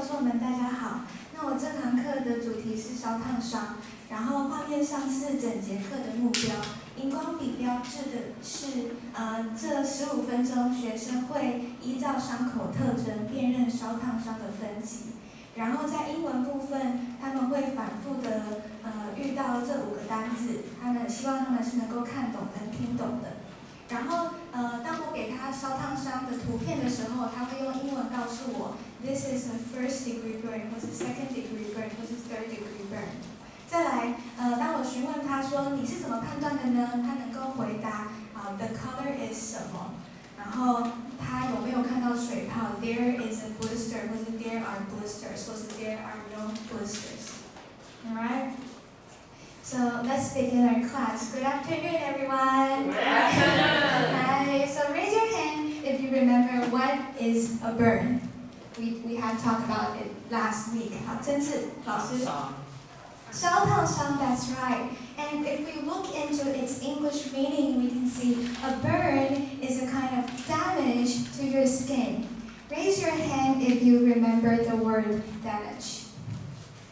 授们，大家好。那我这堂课的主题是烧烫伤，然后画面上是整节课的目标。荧光笔标志的是这15分钟学生会依照伤口特征辨认烧烫伤的分级。然后在英文部分，他们会反复的遇到这5个单字，希望他们是能够看懂跟听懂的。然后当我给他烧烫伤的图片的时候，他会用英文告诉我 ，This is a first degree burn， 或是 second degree burn， 或是 third degree burn。再来，当我询问他说你是怎么判断的呢？他能够回答the color is 什么，然后他有没有看到水泡 ？There is a blister， 或是 there are blisters， 或是 there are no blisters。Alright. So let's begin our class. Good afternoon, everyone. Good afternoon. Hi. So raise your hand if you remember what is a burn. We have talked about it last week. 好，真是老师。烧烫伤, that's right. And if we look into its English meaning, we can see a burn is a kind of damage to your skin. Raise your hand if you remember the word damage.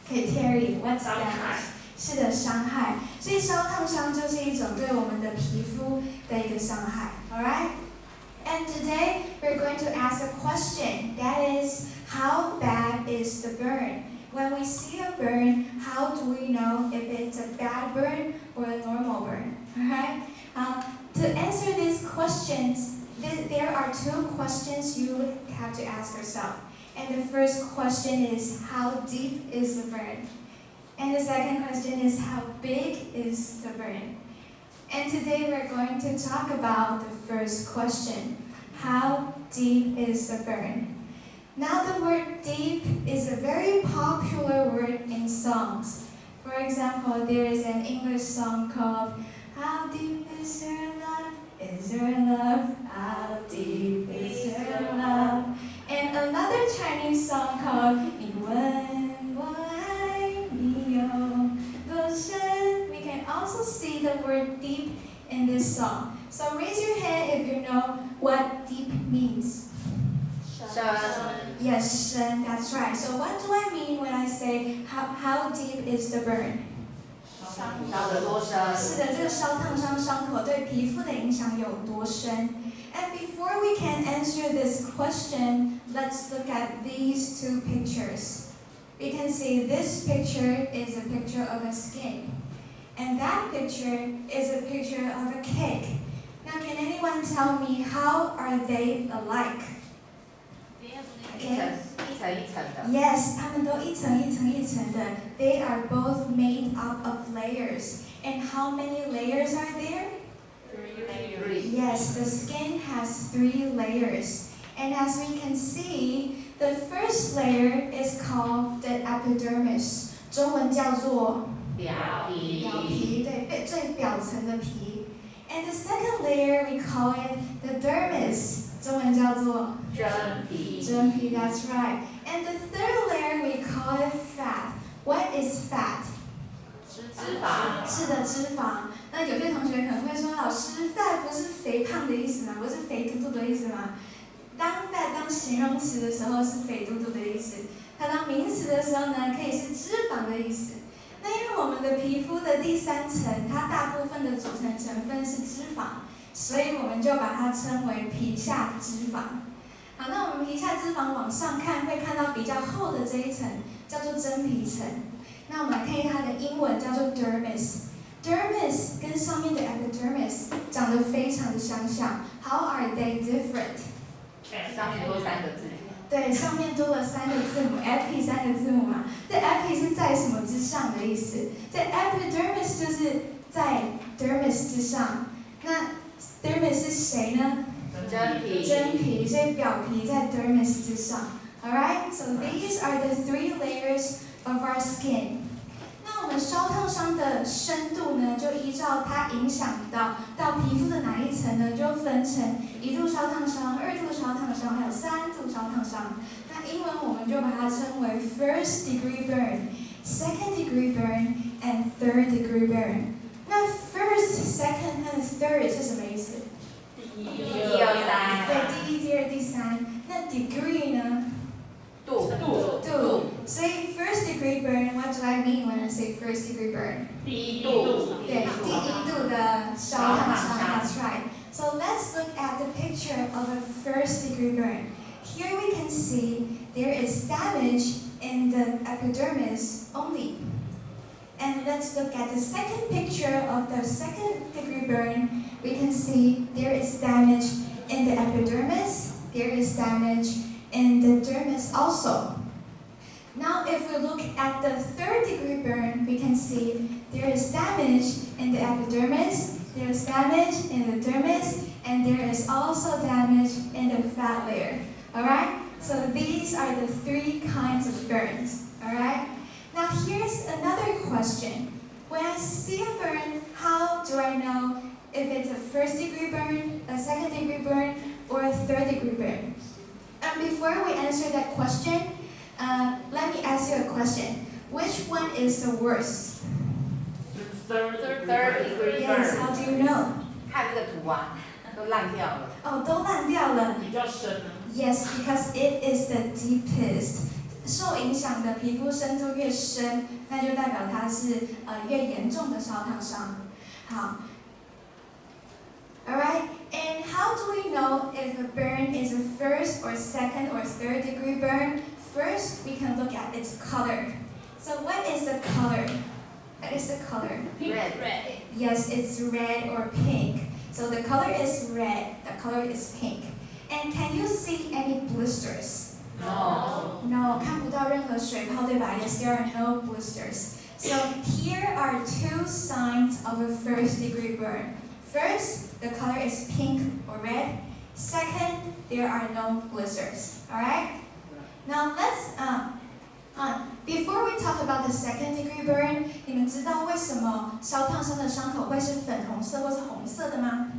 Okay, Terry, what's damage? 是的，伤害。所以烧烫伤就是一种对我们的皮肤的一个伤害。Alright? And today we're going to ask a question. That is, how bad is the burn? When we see a burn, how do we know if it's a bad burn or a normal burn? Alright? To answer these questions, there are 2 questions you have to ask yourself. And the first question is, how deep is the burn? And the second question is, how big is the burn? And today we're going to talk about the first question. How deep is the burn? Now the word deep is a very popular word in songs. For example, there is an English song called How Deep Is Your Love? Is Your Love? How Deep Is Your Love? And another Chinese song called 你问我爱你有多深? We can also see the word deep in this song. So raise your hand if you know what deep means. 深. Yes, 深, that's right. So what do I mean when I say how deep is the burn? 烧得多深? 是的，这个烧烫伤伤口对皮肤的影响有多深？ And before we can answer this question, let's look at these 2 pictures. We can see this picture is a picture of a skin, and that picture is a picture of a cake. Now, can anyone tell me how are they alike? 一层一层的. Yes, 它们都一层一层一层的. They are both made up of layers. And how many layers are there? 3. Yes, the skin has 3 layers. And as we can see, the first layer is called the epidermis. 中文叫做表皮. 表皮，对，最表层的皮。And the second layer we call it the dermis. 中文叫做真皮. 真皮, that's right. And the third layer we call it fat. What is fat? 脂肪. 是的，脂肪。那有些同学可能会说，老师 ，fat 不是肥胖的意思吗？不是肥嘟嘟的意思吗？当 fat 当形容词的时候是肥嘟嘟的意思，它当名词的时候呢，可以是脂肪的意思。那因为我们的皮肤的第3层，它大部分的组成成分是脂肪，所以我们就把它称为皮下脂肪。好，那我们皮下脂肪往上看，会看到比较厚的这一层，叫做真皮层。那我们来看一下它的英文，叫做 dermis。dermis 跟上面的 epidermis 长得非常的相像。How are they different？ 上面多3个字. 对，上面多了3个字母 ，epi 3个字母嘛。这 epi 是在什么之上的意思？这 epidermis 就是在 dermis 之上。那 dermis 是谁呢？真皮. 真皮，所以表皮在 dermis 之上。Alright, so these are the 3 layers of our skin. 那我们烧烫伤的深度呢，就依照它影响到皮肤的哪一层呢，就分成1度烧烫伤、2度烧烫伤，还有3度烧烫伤。那英文我们就把它称为 first degree burn, second degree burn, and third degree burn. 那 first, second, and third 是什么意思？1、2、3. 对，第1、第2、第3。那 degree 呢？度 anyone say first degree burn? 第一度。对，第一度的烧烫伤 That's right. So let's look at the picture of a first degree burn. Here we can see there is damage in the epidermis only. And let's look at the second picture of the second degree burn. We can see there is damage in the epidermis. There is damage in the dermis also. Now if we look at the third degree burn, we can see there is damage in the epidermis, there is damage in the dermis, and there is also damage in the fat layer. Alright? So these are the three kinds of burns. Alright? Now here's another question. When I see a burn, how do I know if it's a first degree burn, a second degree burn, or a third degree burn? And before we answer that question, let me ask you a question. Which one is the worst? Third degree Yes, burn. how do you know? 看这个图啊，都烂掉了。哦，都烂掉了。比较深。Yes, because it is the deepest. 受影响的皮肤深度越深，那就代表它是越严重的烧烫伤。好 ，Alright, and how do we know if a burn is a first or second or third degree burn? First, we can look at its color. So what is the color? What is the color? Red. Yes, it's red or pink. So the color is red, the color is pink. And can you see any blisters? No. No, 看不到任何水泡，对吧？ Yes, there are no blisters. So here are two signs of a first degree burn. First, the color is pink or red. Second, there are no blisters. Alright? Now let's before we talk about the second degree burn, 你们知道为什么烧烫伤的伤口会是粉红色或是红色的吗？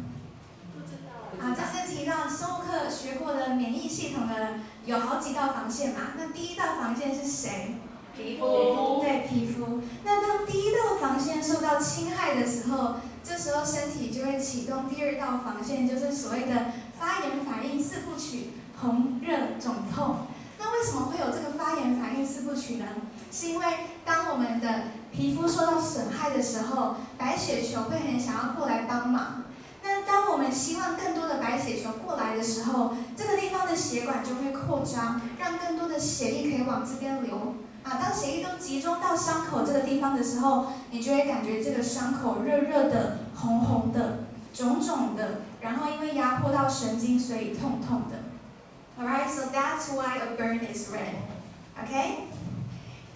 这是提到生物课学过的免疫系统的有好几道防线嘛。那第一道防线是谁？皮肤。对，皮肤。那当第一道防线受到侵害的时候，这时候身体就会启动第二道防线，就是所谓的发炎反应四部曲：红、热、肿、痛。那为什么会有这个发炎反应四部曲呢？是因为当我们的皮肤受到损害的时候，白血球会很想要过来帮忙。那当我们希望更多的白血球过来的时候，这个地方的血管就会扩张，让更多的血液可以往这边流。当血液都集中到伤口这个地方的时候，你就会感觉这个伤口热热的、红红的、肿肿的，然后因为压迫到神经，所以痛痛的。Alright, so that's why a burn is red. Okay?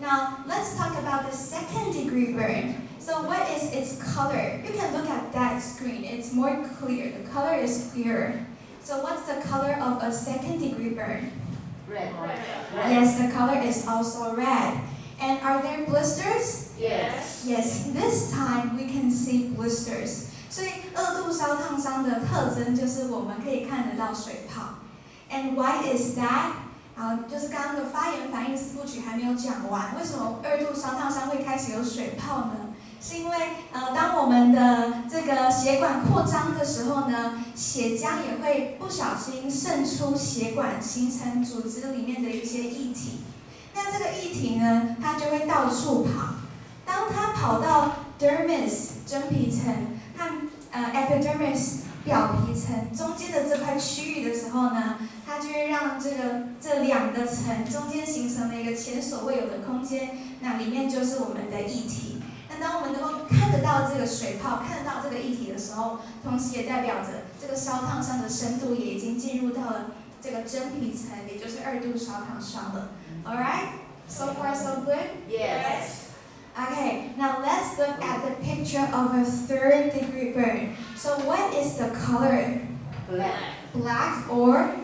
Now let's talk about the second degree burn. So what is its color? You can look at that screen. It's more clear. The color is clearer. So what's the color of a second degree burn? Red. Yes, the color is also red. And are there blisters? Yes. Yes, this time we can see blisters. 所以二度烧烫伤的特征就是我们可以看得到水泡。And why is that? 就是刚刚的发炎反应四部曲还没有讲完，为什么二度烧烫伤会开始有水泡呢？是因为当我们的这个血管扩张的时候呢，血浆也会不小心渗出血管，形成组织里面的一些液体。那这个液体呢，它就会到处跑。当它跑到 dermis 真皮层和epidermis 表皮层中间的这块区域的时候呢，它就会让这两个层中间形成了一个前所未有的空间，那里面就是我们的液体。那当我们能够看得到这个水泡，看得到这个液体的时候，同时也代表着这个烧烫伤的深度也已经进入到了这个真皮层，也就是二度烧烫伤了。Alright, so far so good? Yes. Okay, now let's look at the picture of a third degree burn. So what is the color? Black. Black or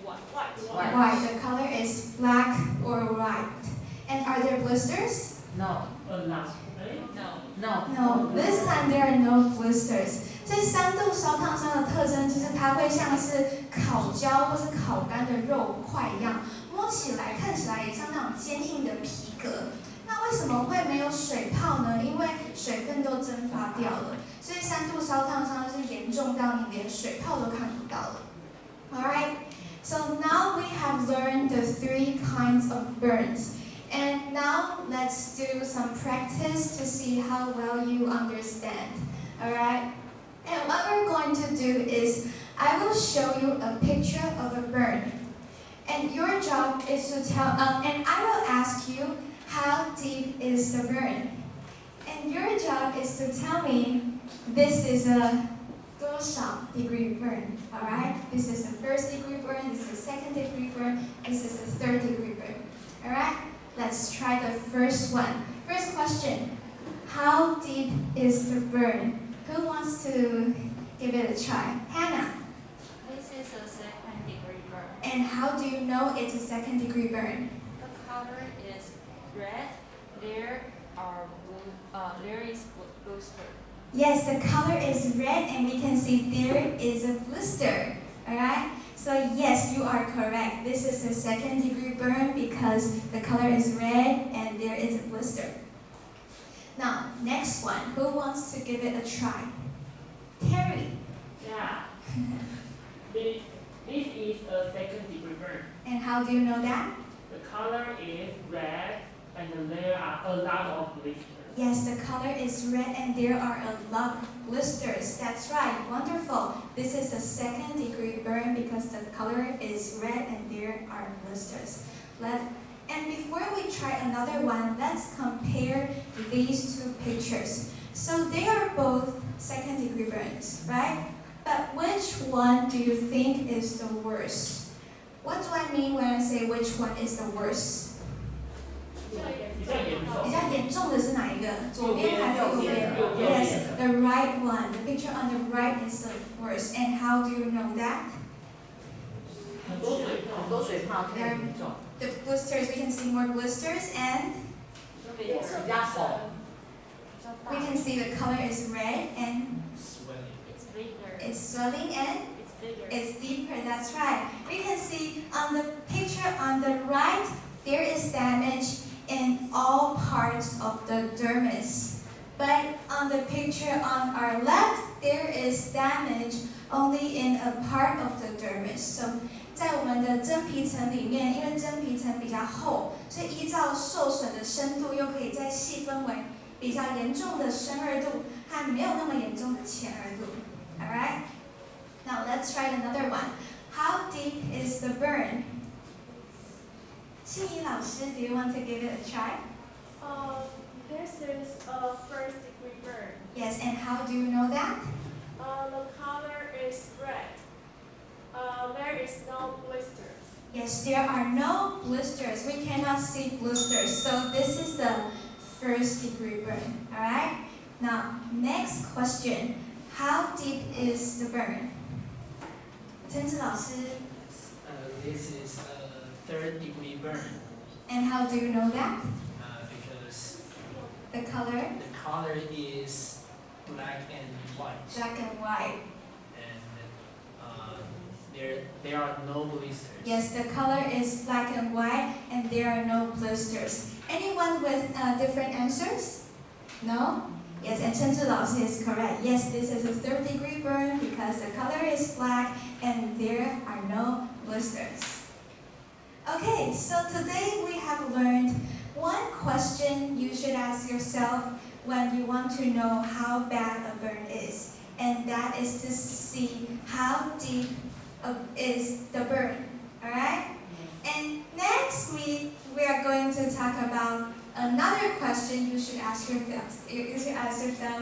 White. white? The color is black or white. And are there blisters? No. No. No, this time there are no blisters. 这三度烧烫伤的特征就是它会像是烤焦或是烤干的肉块一样，摸起来看起来也像那种坚硬的皮革。那为什么会没有水泡呢？因为水分都蒸发掉了，所以三度烧烫伤是严重到你连水泡都看不到了。Alright, so now we have learned the three kinds of burns. And now let's let's do some practice to see how well you understand. Alright? And what we're going to do is, I will show you a picture of a burn. And your job is to tell, and I will ask you, how deep is the burn? And your job is to tell me, this is a 多少 degree burn. Alright? This is the first degree burn, this is the second degree burn, this is the third degree burn. Alright? Let's try the first one. First question, how deep is the burn? Who wants to give it a try? Hannah. This is a second degree burn. And how do you know it's a second degree burn? The color is red. There is blister. Yes, the color is red and we can see there is a blister. Alright? So yes, you are correct. This is a second degree burn because the color is red and there is a blister. Now, next one. Who wants to give it a try? Terry. Yeah. This is a second degree burn. And how do you know that? The color is red and there are a lot of blisters. Yes, the color is red and there are a lot of blisters. That's right. Wonderful. This is a second degree burn because the color is red and there are blisters. And before we try another one, let's compare these two pictures. So they are both second degree burns, right? But which one do you think is the worst? What do I mean when I say which one is the worst? 比较严重的是哪一个？左边还是右边？ Yes, the right one. The picture on the right is the worst. And how do you know that? 很多水泡更严重。 The blisters, we can see more blisters, and 比较红。 we can see the color is red and It's bigger. it's swelling and It's bigger. it's deeper. That's right. We can see on the picture on the right, there is damage in all parts of the dermis. But on the picture on our left, there is damage only in a part of the dermis. So 在我们的真皮层里面，因为真皮层比较厚，所以依照受损的深度，又可以再细分为比较严重的深二度和没有那么严重的浅二度。Alright? Now let's try another one. How deep is the burn? 心怡老师, do you want to give it a try? This is a first degree burn. Yes, and how do you know that? The color is red. There is no blisters. Yes, there are no blisters. We cannot see blisters. So this is the first degree burn. Alright? Now, next question. How deep is the burn? 陈志老师, This is a third degree burn and how do you know that? because The color? the color is black and white, Black and white. and there are no blisters. Yes, the color is black and white and there are no blisters. Anyone with different answers? No? Yes, and Chen Zhi Laoshi is correct. Yes, this is a third degree burn because the color is black and there are no blisters. Okay, so today we have learned one question you should ask yourself when you want to know how bad a burn is. And that is to see how deep is the burn. Alright? And next week we are going to talk about another question you should ask yourself,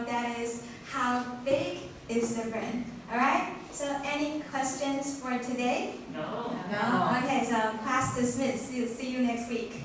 that is, how big is the burn? Alright? So any questions for today? No. No? Okay, so class dismissed. See you next week.